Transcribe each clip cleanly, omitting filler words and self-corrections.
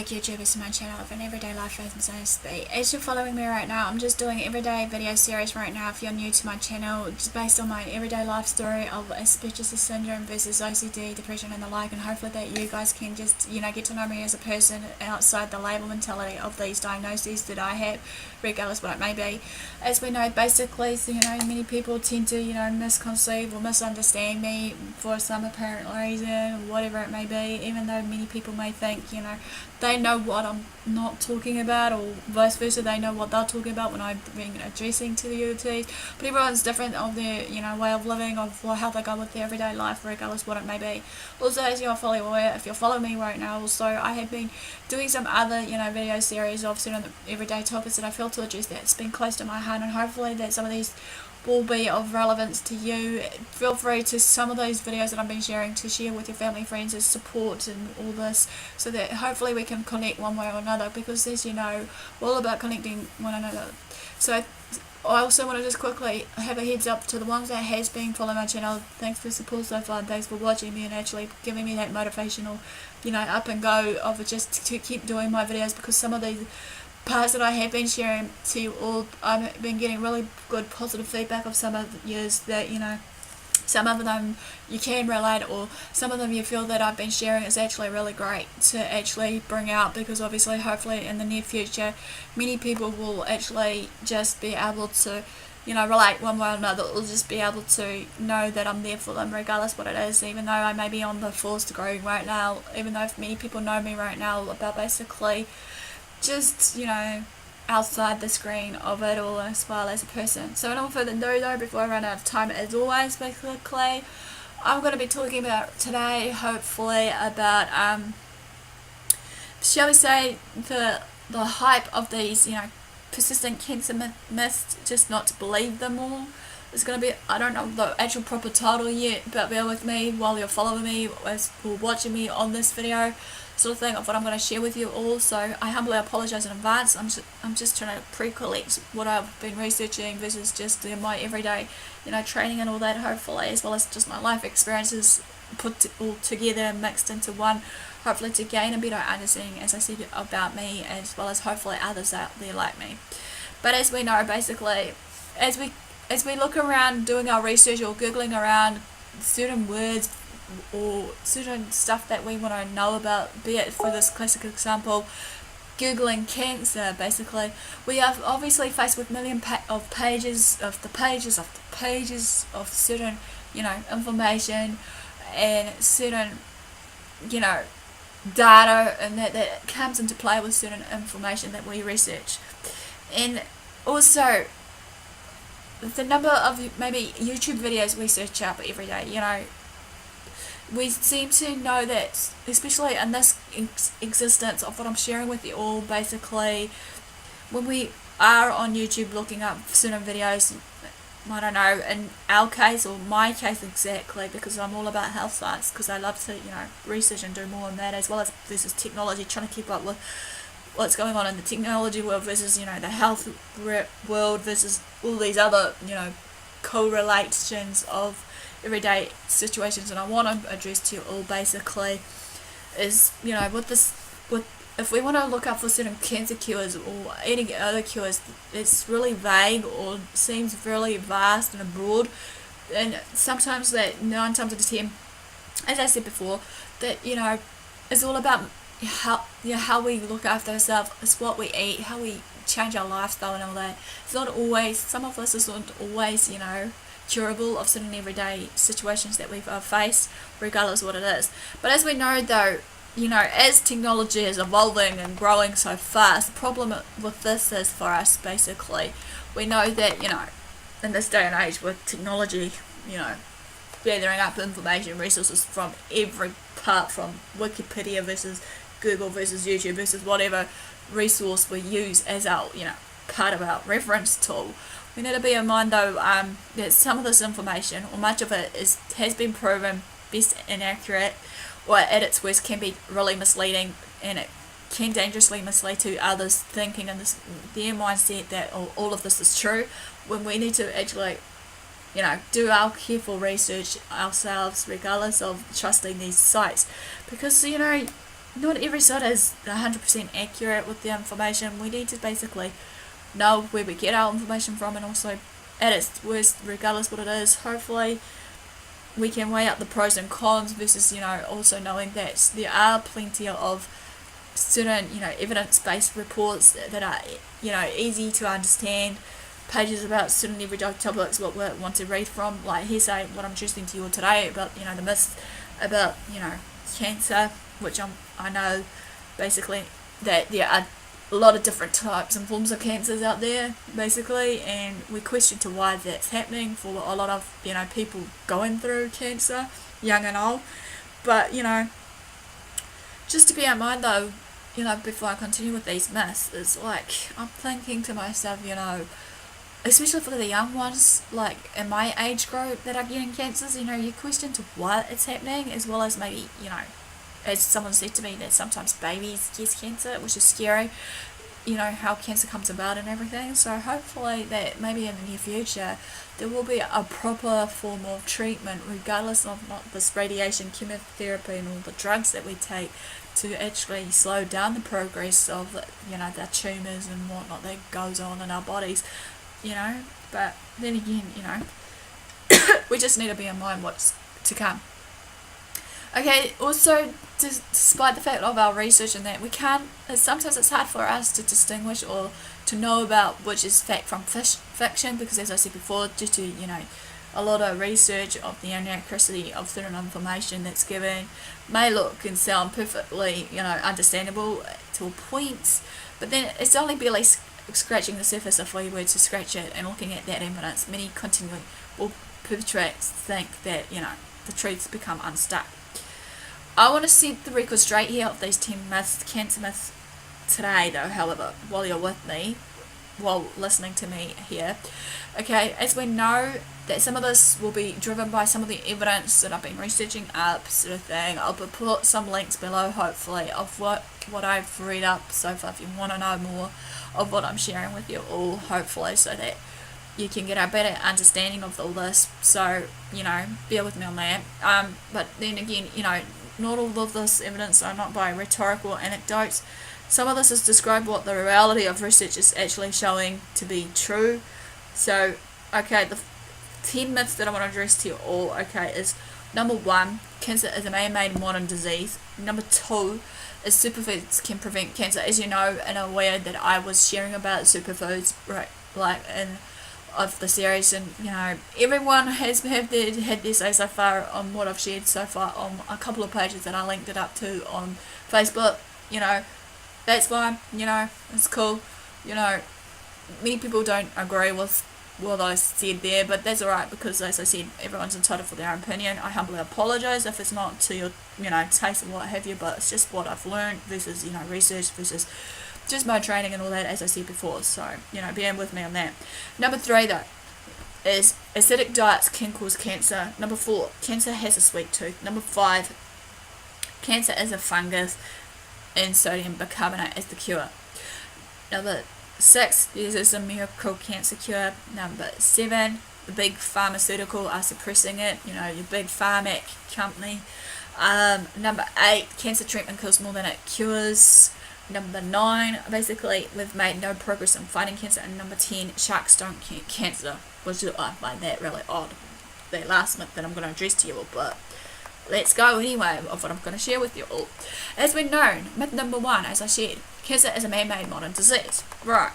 back, YouTubers, to my channel of an everyday life faith and science. As you're following me right now, I'm just doing everyday video series right now. If you're new to my channel, just based on my everyday life story of Asperger's syndrome versus OCD, depression and the like, and hopefully that you guys can just, get to know me as a person outside the label mentality of these diagnoses that I have, regardless what it may be. As we know, basically, so, many people tend to, misconceive or misunderstand me for some apparent reason, whatever it may be, even though many people may think, they know what I'm not talking about, or vice versa, they know what they're talking about when I'm being addressing to the UTs. But everyone's different of their, way of living, of how they go with their everyday life, regardless what it may be. Also, as you're fully aware, if you're following me right now, also, I have been doing some other, video series of certain everyday topics that I feel to address that's been close to my heart, and hopefully that some of these will be of relevance to you. Feel free to some of those videos that I've been sharing to share with your family, friends as support and all this, so that hopefully we can connect one way or another, because as you know, we're all about connecting one another. So I also want to just quickly have a heads up to the ones that has been following my channel. Thanks for support so far, and thanks for watching me and actually giving me that motivational, up and go of just to keep doing my videos, because some of these parts that I have been sharing to you all, I've been getting really good positive feedback of some of yours that, some of them you can relate, or some of them you feel that I've been sharing is actually really great to actually bring out, because obviously hopefully in the near future many people will actually just be able to relate one way or another, or just be able to know that I'm there for them regardless what it is, even though I may be on the forced growing right now, even though many people know me right now about basically just, outside the screen of it all, as well as a person. So without further ado though, before I run out of time, as always, basically, I'm going to be talking about today, hopefully, about, shall we say, the hype of these, persistent cancer myths, just not to believe them all. It's going to be, I don't know the actual proper title yet, but bear with me while you're following me or watching me on this video, sort of thing, of what I'm going to share with you all. So I humbly apologise in advance. I'm just trying to pre-collect what I've been researching versus just my everyday, training and all that, hopefully, as well as just my life experiences put all together and mixed into one, hopefully to gain a better understanding, as I said, about me, as well as hopefully others out there like me. But as we know, basically, as we look around doing our research or googling around certain words or certain stuff that we want to know about, be it, for this classic example, googling cancer, basically, we are obviously faced with of pages of certain, information and certain, data, and that comes into play with certain information that we research. And also the number of maybe YouTube videos we search up every day, we seem to know that, especially in this existence of what I'm sharing with you all, basically, when we are on YouTube looking up certain videos, I don't know, in our case, or my case exactly, because I'm all about health science, because I love to, research and do more on that, as well as versus technology, trying to keep up with what's going on in the technology world versus, the health world versus all these other, correlations of everyday situations. And I want to address to you all basically is, if we want to look up for certain cancer cures or any other cures, it's really vague or seems really vast and broad, and sometimes that 9 times out of 10, as I said before, that it's all about how we look after ourselves. It's what we eat, how we change our lifestyle and all that. It's not always, some of us isn't always, curable of certain everyday situations that we've faced, regardless of what it is. But as we know though, as technology is evolving and growing so fast, the problem with this is, for us, basically, we know that, in this day and age with technology, gathering up information, resources from every part, from Wikipedia versus Google versus YouTube versus whatever resource we use as our, part of our reference tool. We need to be in mind though, that some of this information, or much of it, has been proven best inaccurate, or at its worst can be really misleading, and it can dangerously mislead to others, thinking in their mindset that all of this is true, when we need to actually, do our careful research ourselves, regardless of trusting these sites, because not every soda is 100% accurate with the information. We need to basically know where we get our information from, and also at its worst, regardless what it is, hopefully we can weigh up the pros and cons versus, also knowing that there are plenty of certain, evidence-based reports that are, easy to understand, pages about certain everyday topics what we want to read from, like hearsay, what I'm choosing to you all today about, the myths about, cancer, which I know basically that there are a lot of different types and forms of cancers out there, basically, and we question to why that's happening for a lot of, people going through cancer, young and old. But, just to bear in mind though, before I continue with these myths, is like, I'm thinking to myself, especially for the young ones, like in my age group that are getting cancers, you question to why it's happening, as well as maybe, as someone said to me, that sometimes babies get cancer, which is scary, how cancer comes about and everything. So hopefully that maybe in the near future there will be a proper form of treatment, regardless of not this radiation, chemotherapy and all the drugs that we take, to actually slow down the progress of, the tumours and whatnot that goes on in our bodies, but then again, we just need to be in mind what's to come. Okay, also, despite the fact of our research and that, sometimes it's hard for us to distinguish or to know about which is fact from fiction, because as I said before, due to, a lot of research of the inaccuracy of certain information that's given may look and sound perfectly, understandable to a point, but then it's only barely scratching the surface if we were to scratch it and looking at that evidence. Many continually will perpetrates think that, the truths become unstuck. I want to set the record straight here of these 10 myths, cancer myths today though, however, while you're with me, while listening to me here. Okay, as we know that some of this will be driven by some of the evidence that I've been researching up, sort of thing. I'll put some links below, hopefully, of what I've read up so far if you want to know more of what I'm sharing with you all, hopefully, so that you can get a better understanding of all this. So, bear with me on that. But then again, not all of this evidence are not by rhetorical anecdotes. Some of this is described what the reality of research is actually showing to be true. So, okay, the 10 myths that I want to address to you all, okay, is number 1, cancer is a man-made modern disease. Number 2 is superfoods can prevent cancer. As you know, and aware that I was sharing about superfoods, right, like in of the series, and everyone has had their say so far on what I've shared so far on a couple of pages that I linked it up to on Facebook. That's fine, it's cool. Many people don't agree with what I said there, but that's alright, because as I said, everyone's entitled for their own opinion. I humbly apologise if it's not to your taste and what have you, but it's just what I've learned versus research versus just my training and all that, as I said before. So bear with me on that. Number 3 though is acidic diets can cause cancer. Number 4, cancer has a sweet tooth. Number 5, cancer is a fungus and sodium bicarbonate is the cure. Number 6, there's a miracle cancer cure. Number 7, the Big Pharmaceutical are suppressing it, your big Pharmac company. Number 8, cancer treatment kills more than it cures. Number 9, basically, we've made no progress in fighting cancer. And number 10, sharks don't cure cancer, which I find that really odd, the last myth that I'm going to address to you all, but let's go anyway of what I'm going to share with you all. As we've known, myth number 1, as I said, cancer is a man-made modern disease. Right.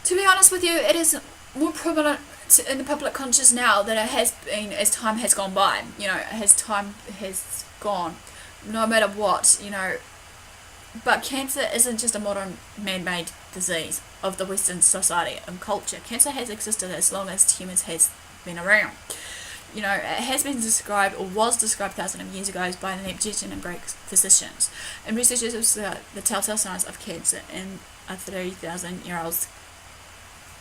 To be honest with you, it is more prominent in the public conscious now than it has been as time has gone by. As time has gone, no matter what, But cancer isn't just a modern man-made disease of the Western society and culture. Cancer has existed as long as humans has been around. It has been described, or was described thousands of years ago by the Egyptian and Greek physicians. And researchers have the telltale signs of cancer in a 30,000-year-old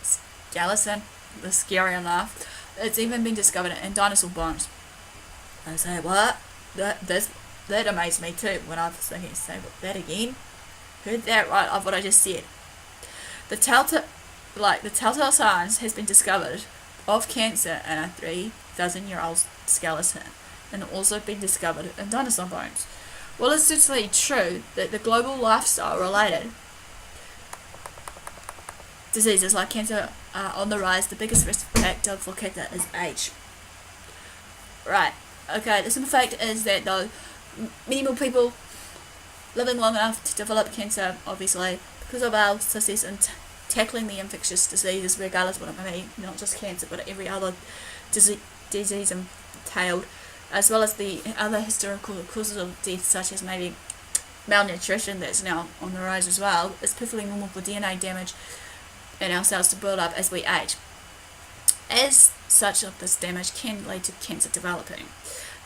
skeleton, the scary enough. It's even been discovered in dinosaur bones. I say, what? That amazed me too when I was thinking, say that again. Heard that right of what I just said. The telltale signs has been discovered of cancer in a 3,000-year-old skeleton, and also been discovered in dinosaur bones. Well, it's certainly true that the global lifestyle related diseases like cancer are on the rise. The biggest risk factor for cancer is age. Right, okay, the simple fact is that though many more people living long enough to develop cancer, obviously, because of our success in tackling the infectious diseases, regardless of what it may be, not just cancer, but every other disease entailed, as well as the other historical causes of death, such as maybe malnutrition that's now on the rise as well. It's perfectly normal for DNA damage in our cells to build up as we age. As such, of this damage can lead to cancer developing.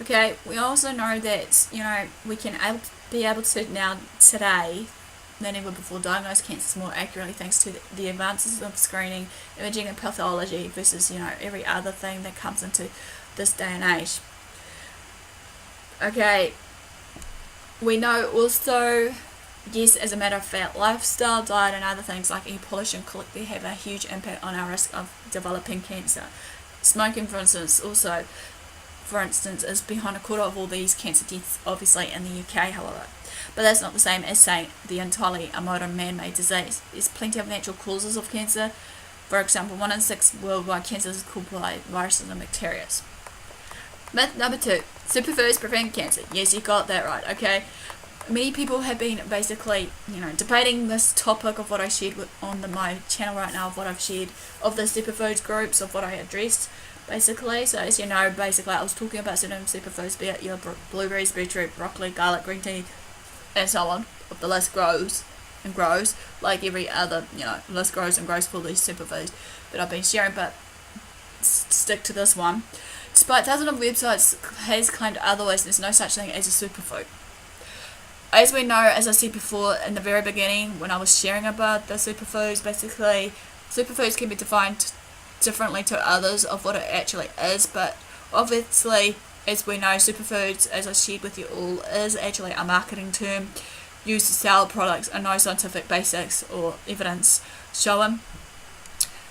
Okay, we also know that, we can be able to now today than ever before diagnose cancers more accurately thanks to the advances of screening, imaging and pathology versus, every other thing that comes into this day and age. Okay, we know also, yes, as a matter of fact, lifestyle, diet and other things like air pollution collectively have a huge impact on our risk of developing cancer. Smoking, for instance, is behind a quarter of all these cancer deaths, obviously in the UK, however. But that's not the same as saying the entirely a modern man-made disease. There's plenty of natural causes of cancer. For example, 1 in 6 worldwide cancers is caused by viruses and bacteria. Myth number 2, superfoods prevent cancer. Yes, you got that right, okay? Many people have been basically, debating this topic of what I shared on my channel right now, of what I've shared, of the superfoods groups, of what I addressed, basically. So as you know, basically I was talking about certain superfoods, be it your blueberries, beetroot, broccoli, garlic, green tea, and so on. If the list grows and grows, like every other, list grows and grows for these superfoods that I've been sharing, but stick to this one. Despite thousands of websites has claimed otherwise, there's no such thing as a superfood. As we know, as I said before in the very beginning when I was sharing about the superfoods, basically superfoods can be defined differently to others of what it actually is, but obviously, as we know, superfoods, as I shared with you all, is actually a marketing term used to sell products and no scientific basics or evidence showing.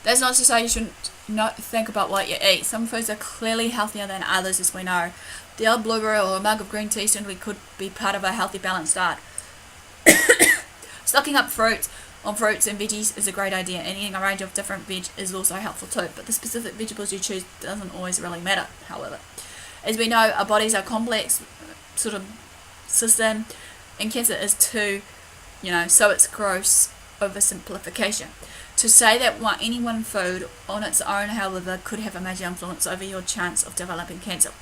That's not to say you shouldn't not think about what you eat. Some foods are clearly healthier than others, as we know. The odd blueberry or a mug of green tea certainly could be part of a healthy, balanced diet. Stocking up on fruits and veggies is a great idea, and eating a range of different veg is also helpful too, but the specific vegetables you choose doesn't always really matter, however. As we know, our bodies are complex sort of system, and cancer is too, so it's gross oversimplification. To say that any one food on its own, however, could have a major influence over your chance of developing cancer.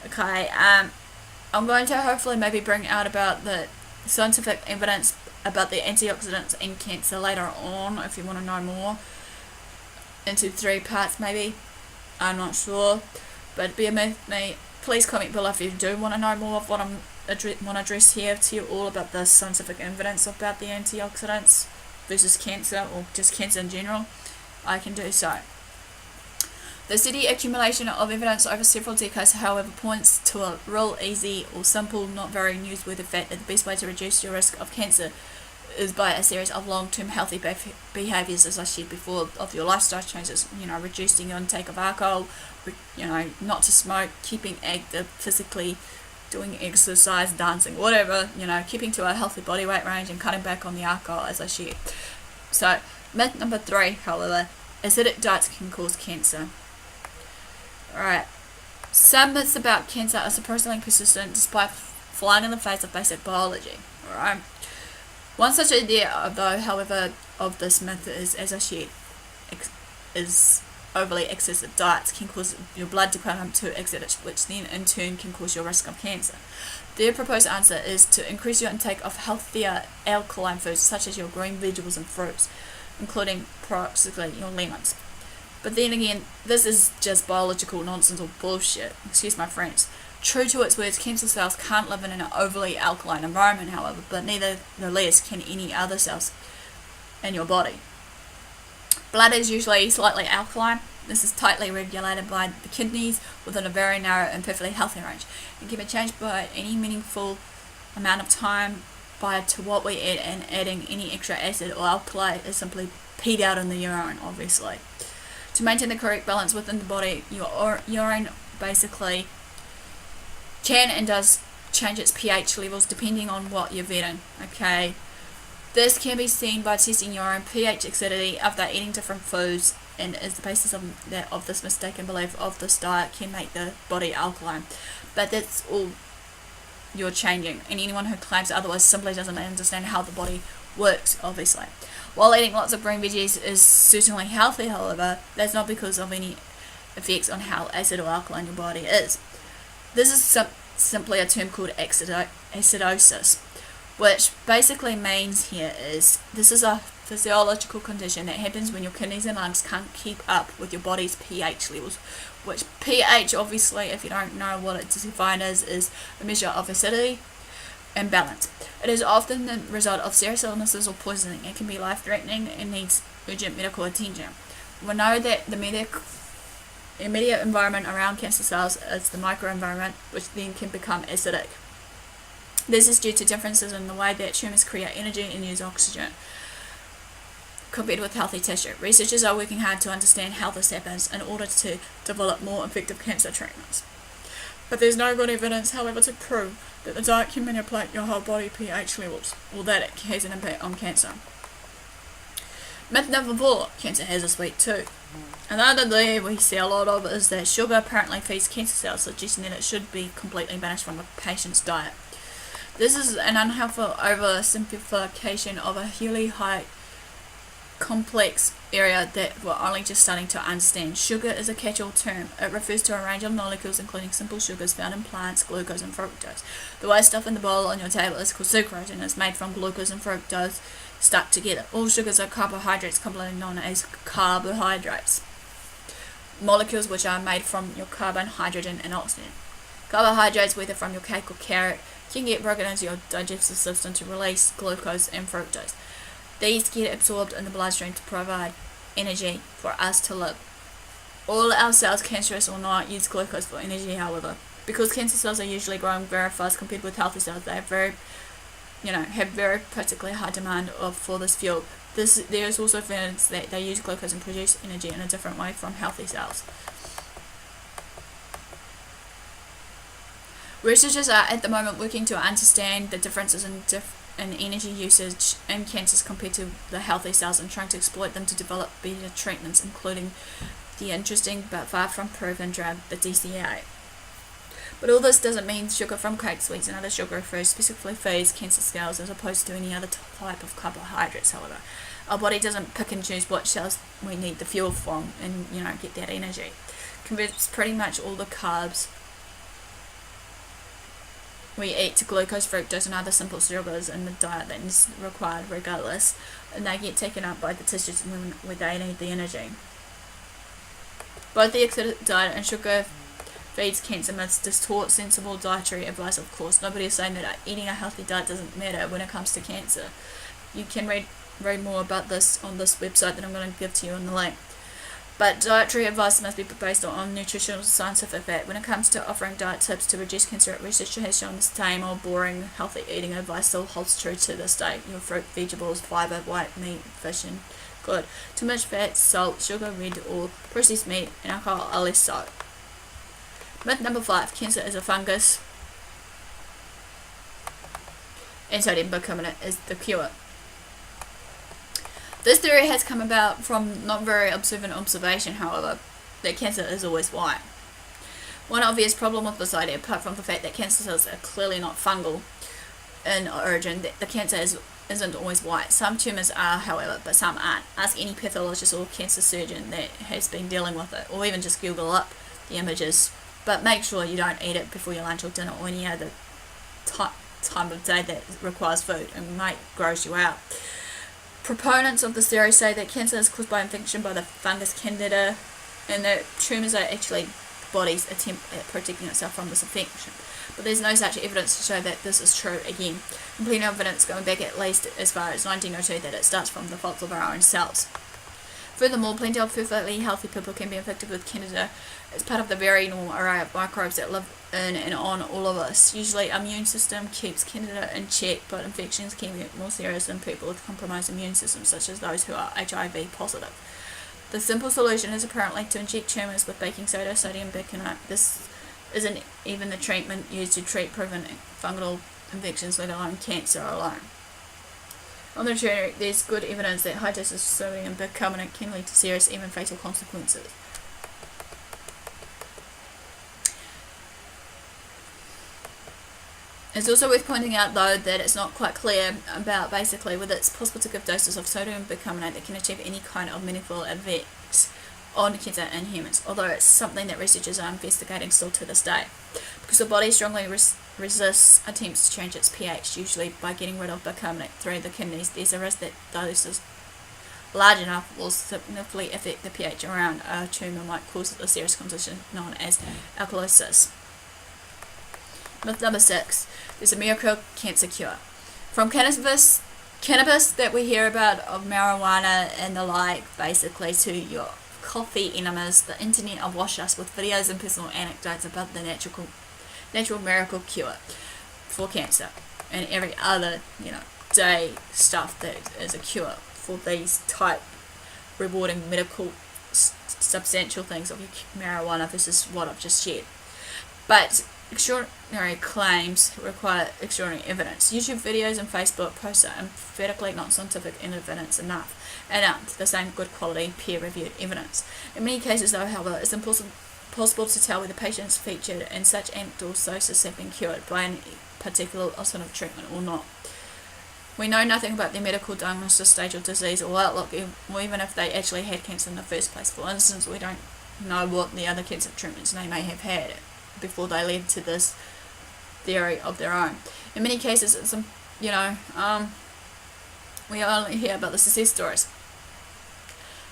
Okay, I'm going to hopefully maybe bring out about the scientific evidence about the antioxidants in cancer later on, if you want to know more, into 3 parts maybe. I'm not sure, but bear with me. Please comment below if you do want to know more of what I'm want to address here to you all about the scientific evidence about the antioxidants versus cancer, or just cancer in general. I can do so. The steady accumulation of evidence over several decades, however, points to a real easy or simple, not very newsworthy fact that the best way to reduce your risk of cancer is by a series of long-term healthy behaviours, as I said before, of your lifestyle changes. Reducing your intake of alcohol, not to smoke, keeping active physically, doing exercise, dancing, whatever, keeping to a healthy body weight range and cutting back on the alcohol, as I shared. So, myth number 3, however, acidic diets can cause cancer. Alright, some myths about cancer are surprisingly persistent despite flying in the face of basic biology. Alright, one such idea, though, however, of this myth is, as I shared, is overly excessive diets can cause your blood to become too acidic, which then in turn can cause your risk of cancer. Their proposed answer is to increase your intake of healthier alkaline foods such as your green vegetables and fruits, including approximately your lemons. But then again, this is just biological nonsense or bullshit, excuse my French. True to its words, cancer cells can't live in an overly alkaline environment, however, but nevertheless can any other cells in your body. Blood is usually slightly alkaline. This is tightly regulated by the kidneys within a very narrow and perfectly healthy range. It can be changed by any meaningful amount of time to what we eat, and adding any extra acid or alkali is simply peed out in the urine, obviously. To maintain the correct balance within the body, your urine basically can and does change its pH levels depending on what you've eaten. Okay, this can be seen by testing your own pH acidity after eating different foods, and is the basis of this mistaken belief of this diet can make the body alkaline. But that's all you're changing, and anyone who claims otherwise simply doesn't understand how the body works, obviously. While eating lots of green veggies is certainly healthy, however, that's not because of any effects on how acid or alkaline your body is. This is simply a term called acidosis, which basically means here is this is a physiological condition that happens when your kidneys and lungs can't keep up with your body's pH levels, which pH, obviously, if you don't know what it's defined as, is a measure of acidity and balance. It is often the result of serious illnesses or poisoning. It can be life-threatening and needs urgent medical attention. We know that the immediate environment around cancer cells is the microenvironment, which then can become acidic. This is due to differences in the way that tumours create energy and use oxygen compared with healthy tissue. Researchers are working hard to understand how this happens in order to develop more effective cancer treatments. But there's no good evidence, however, to prove that the diet can manipulate your whole body pH levels, or that it has an impact on cancer. Myth number 4, cancer has a sweet tooth. Another thing we see a lot of is that sugar apparently feeds cancer cells, suggesting that it should be completely banished from a patient's diet. This is an unhelpful oversimplification of a hugely high complex area that we're only just starting to understand. Sugar is a catch-all term. It refers to a range of molecules including simple sugars found in plants, glucose and fructose. The white stuff in the bowl on your table is called sucrose and is made from glucose and fructose stuck together. All sugars are carbohydrates, commonly known as carbohydrates, molecules which are made from your carbon, hydrogen and oxygen. Carbohydrates, whether from your cake or carrot, can get broken into your digestive system to release glucose and fructose. These get absorbed in the bloodstream to provide energy for us to live. All our cells, cancerous or not, use glucose for energy, however. Because cancer cells are usually growing very fast compared with healthy cells, they have very particularly high demand for this fuel. There is also evidence that they use glucose and produce energy in a different way from healthy cells. Researchers are at the moment working to understand the differences in energy usage in cancers compared to the healthy cells and trying to exploit them to develop better treatments, including the interesting but far from proven drug, the DCA. But all this doesn't mean sugar from cake, sweets and other sugar foods specifically feeds cancer cells as opposed to any other type of carbohydrates, however. Our body doesn't pick and choose what cells we need the fuel from and get that energy. Converts pretty much all the carbs we eat to glucose, fructose and other simple sugars in the diet that is required regardless, and they get taken up by the tissues where they need the energy. Both the acidic diet and sugar feeds cancer myths distort sensible dietary advice, of course. Nobody is saying that eating a healthy diet doesn't matter when it comes to cancer. You can read more about this on this website that I'm going to give to you in the link. But dietary advice must be based on nutritional scientific fact. When it comes to offering diet tips to reduce cancer, research has shown the same old boring healthy eating advice still holds true to this day. Your fruit, vegetables, fibre, white meat, fish and good. Too much fat, salt, sugar, red oil, processed meat and alcohol are less so. Myth number 5, cancer is a fungus and sodium bicarbonate is the cure. This theory has come about from not very observant observation, however, that cancer is always white. One obvious problem with this idea, apart from the fact that cancer cells are clearly not fungal in origin, that the cancer isn't always white. Some tumours are, however, but some aren't. Ask any pathologist or cancer surgeon that has been dealing with it, or even just Google up the images. But make sure you don't eat it before your lunch or dinner or any other time of day that requires food. It might gross you out. Proponents of this theory say that cancer is caused by infection by the fungus candida and that tumours are actually body's attempt at protecting itself from this infection. But there's no such evidence to show that this is true again. Plenty of evidence going back at least as far as 1902 that it starts from the faults of our own cells. Furthermore, plenty of perfectly healthy people can be infected with candida as part of the very normal array of microbes that live in and on all of us. Usually our immune system keeps candida in check, but infections can get more serious in people with compromised immune systems, such as those who are HIV positive. The simple solution is apparently to inject tumours with baking soda, sodium bicarbonate. This isn't even the treatment used to treat proven fungal infections, let alone cancer alone. On the contrary, there's good evidence that high doses of sodium bicarbonate can lead to serious, even fatal consequences. It's also worth pointing out, though, that it's not quite clear about basically whether it's possible to give doses of sodium bicarbonate that can achieve any kind of meaningful effects on cancer in humans, although it's something that researchers are investigating still to this day. Because the body strongly resists attempts to change its pH, usually by getting rid of bicarbonate through the kidneys, there's a risk that doses large enough will significantly affect the pH around a tumour, might cause a serious condition known as alkalosis. Myth number 6. There's a miracle cancer cure. From cannabis that we hear about, of marijuana and the like, basically, to your coffee enemas, the internet awash us with videos and personal anecdotes about the natural miracle cure for cancer and every other, day stuff that is a cure for these type rewarding medical substantial things of marijuana versus what I've just shared. But extraordinary claims require extraordinary evidence. YouTube videos and Facebook posts are emphatically not scientific and evidence enough, and aren't the same good quality peer-reviewed evidence. In many cases, though, however, it's impossible to tell whether patients featured in such anecdotal sources have been cured by any particular alternative treatment or not. We know nothing about their medical diagnosis, stage of disease, or outlook, or even if they actually had cancer in the first place. For instance, we don't know what the other cancer treatments they may have had before they led to this theory of their own. In many cases, it's we only hear about the success stories,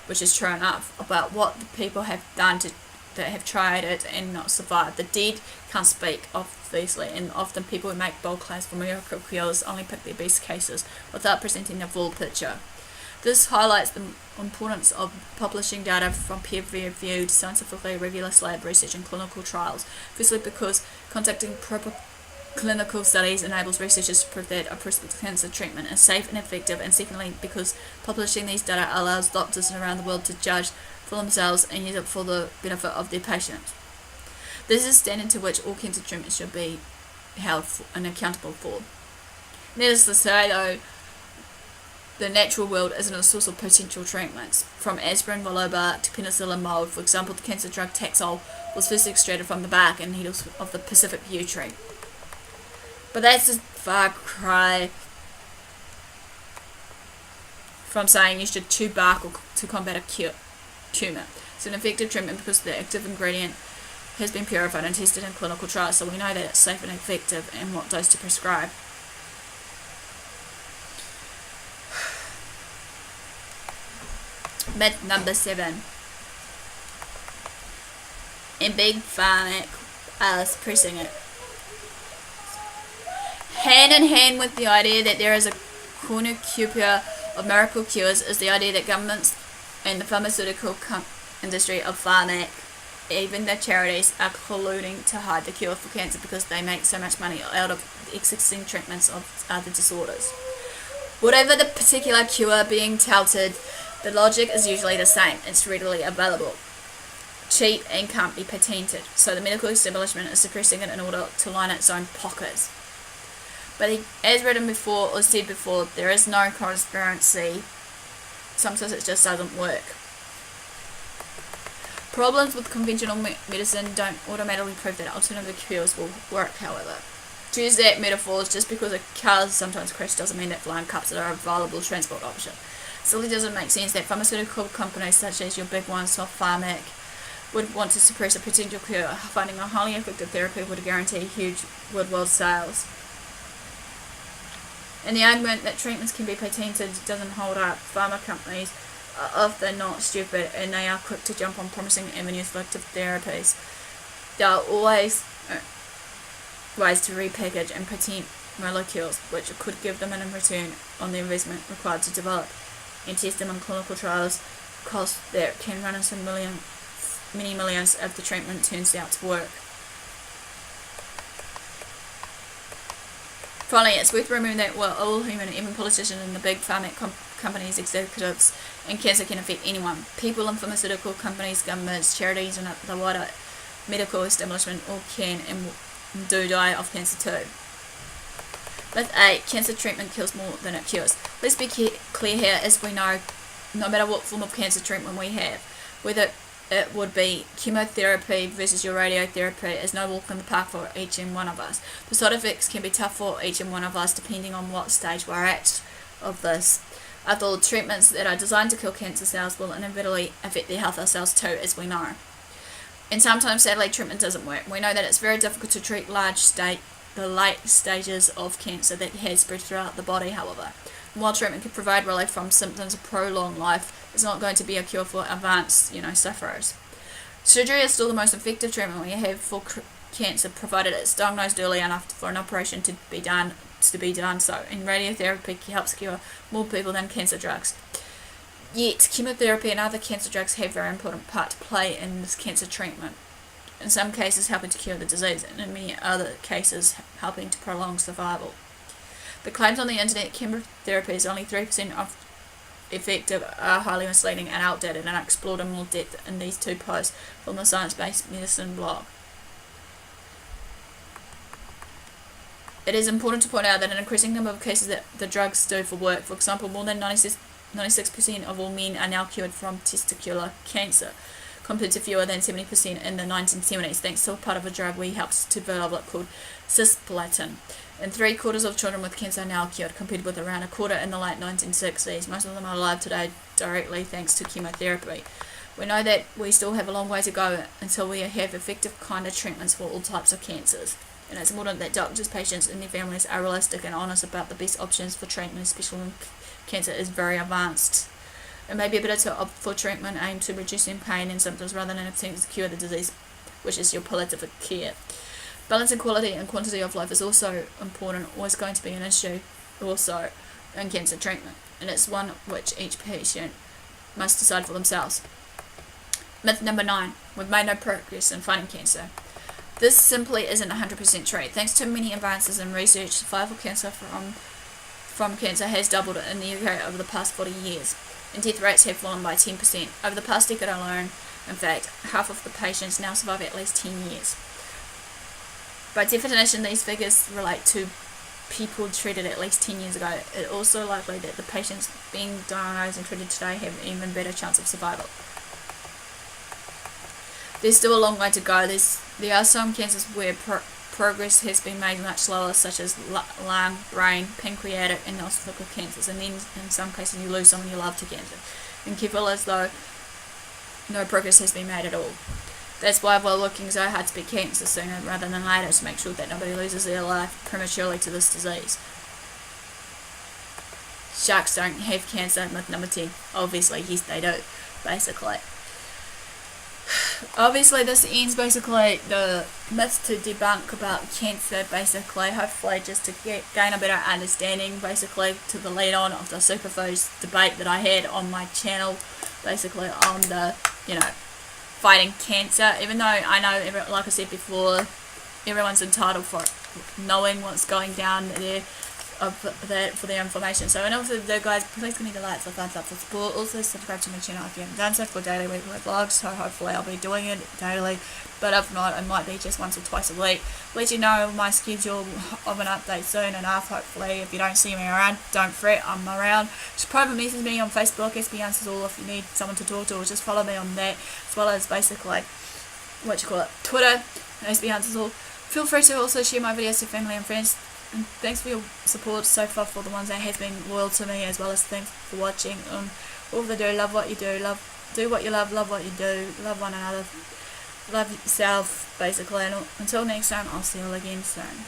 which is true enough, about what the people have done that have tried it and not survived. The dead can't speak, obviously, and often people who make bold claims for miracle cures only pick their best cases without presenting the full picture. This highlights the importance of publishing data from peer-reviewed, scientifically rigorous lab research and clinical trials. Firstly, because conducting proper clinical studies enables researchers to prove that a prescriptive cancer treatment is safe and effective, and secondly, because publishing these data allows doctors around the world to judge for themselves and use it for the benefit of their patients. This is a standard to which all cancer treatments should be held and accountable for. Needless to say, though, the natural world isn't a source of potential treatments. From aspirin, valobar to penicillin mold, for example, the cancer drug Taxol was first extracted from the bark and needles of the Pacific yew tree. But that's a far cry from saying you should chew bark to combat a tumour. It's an effective treatment because the active ingredient has been purified and tested in clinical trials, so we know that it's safe and effective and what dose to prescribe. Myth number 7. And Big Pharmac are suppressing it. Hand in hand with the idea that there is a cornucopia of miracle cures is the idea that governments and the pharmaceutical industry of Pharmac, even the charities, are colluding to hide the cure for cancer because they make so much money out of existing treatments of other disorders. Whatever the particular cure being touted, the logic is usually the same. It's readily available, cheap, and can't be patented. So the medical establishment is suppressing it in order to line its own pockets. But as written before or said before, there is no conspiracy. Sometimes it just doesn't work. Problems with conventional medicine don't automatically prove that alternative cures will work, however. To use that metaphor, just because a car sometimes crashes doesn't mean that flying cups are a viable transport option. It simply doesn't make sense that pharmaceutical companies such as your big ones, Pharmac, would want to suppress a potential cure. Finding a highly effective therapy would guarantee huge worldwide sales. And the argument that treatments can be patented doesn't hold up. Pharma companies are often not stupid, and they are quick to jump on promising avenues for active therapies. There are always ways to repackage and patent molecules, which could give them an return on the investment required to develop and test them in clinical trials, costs that can run into many millions if the treatment turns out to work. Finally, it's worth remembering that while all human, even politicians and the big pharma companies, executives, and cancer can affect anyone, people in pharmaceutical companies, governments, charities, and the wider medical establishment all can and do die of cancer too. Myth 8. Cancer treatment kills more than it cures. Let's be clear here, as we know, no matter what form of cancer treatment we have, whether it would be chemotherapy versus your radiotherapy, is no walk in the park for each and one of us. The side effects can be tough for each and one of us depending on what stage we're at of this. After all, treatments that are designed to kill cancer cells will inevitably affect the health of cells too, as we know. And sometimes, sadly, treatment doesn't work. We know that it's very difficult to treat the late stages of cancer that has spread throughout the body, however. While treatment can provide relief from symptoms of prolonged life, it's not going to be a cure for advanced, sufferers. Surgery is still the most effective treatment we have for cancer, provided it's diagnosed early enough for an operation to be done so. And radiotherapy helps cure more people than cancer drugs. Yet, chemotherapy and other cancer drugs have a very important part to play in this cancer treatment. In some cases helping to cure the disease, and in many other cases helping to prolong survival. The claims on the internet chemotherapy is only 3% of effective are highly misleading and outdated, and are explored in more depth in these 2 posts from the Science-Based Medicine blog. It is important to point out that an increasing number of cases that the drugs do for work. For example, more than 96% of all men are now cured from testicular cancer, compared to fewer than 70% in the 1970s, thanks to a part of a drug we helped to develop called cisplatin. And 3/4 of children with cancer are now cured, compared with around a quarter in the late 1960s. Most of them are alive today directly thanks to chemotherapy. We know that we still have a long way to go until we have effective kind of treatments for all types of cancers. And it's important that doctors, patients and their families are realistic and honest about the best options for treatment, especially when cancer is very advanced. It may be better to opt for treatment aimed to reducing pain and symptoms rather than attempting to cure the disease, which is your palliative care. Balancing quality and quantity of life is also important, always going to be an issue also in cancer treatment, and it's one which each patient must decide for themselves. Myth number 9. We've made no progress in fighting cancer. This simply isn't 100% true. Thanks to many advances in research, survival cancer from cancer has doubled in the UK over the past 40 years, and death rates have fallen by 10%. Over the past decade alone, in fact, half of the patients now survive at least 10 years. By definition, these figures relate to people treated at least 10 years ago. It's also likely that the patients being diagnosed and treated today have an even better chance of survival. There's still a long way to go. There are some cancers where progress has been made much slower, such as lung, brain, pancreatic and esophageal cancers, and then in some cases you lose someone you love to cancer, and feel as though no progress has been made at all. That's why we're working so hard to beat cancer sooner rather than later, to make sure that nobody loses their life prematurely to this disease. Sharks don't have cancer. Myth number 10. Obviously, yes they do, basically. Obviously this ends basically the myths to debunk about cancer, basically, hopefully just to gain a better understanding, basically to the lead on of the superfoods debate that I had on my channel, basically on the, fighting cancer. Even though I know, like I said before, everyone's entitled for knowing what's going down there for their information. So, and also, guys, please give me the likes or thumbs up for support. Also, subscribe to my channel if you haven't done so for daily weekly vlogs. So hopefully I'll be doing it daily, but if not, it might be just once or twice a week. Let you know my schedule of an update soon enough. Hopefully, if you don't see me around, don't fret, I'm around. Just private message me on Facebook, AspieAnswersAll, if you need someone to talk to, or just follow me on that, as well as basically Twitter, AspieAnswersAll. Feel free to also share my videos to family and friends. And thanks for your support so far, for the ones that have been loyal to me, as well as thanks for watching. All they do, love what you do, do what you love what you do, love one another, love yourself, basically. And until next time, I'll see you all again soon.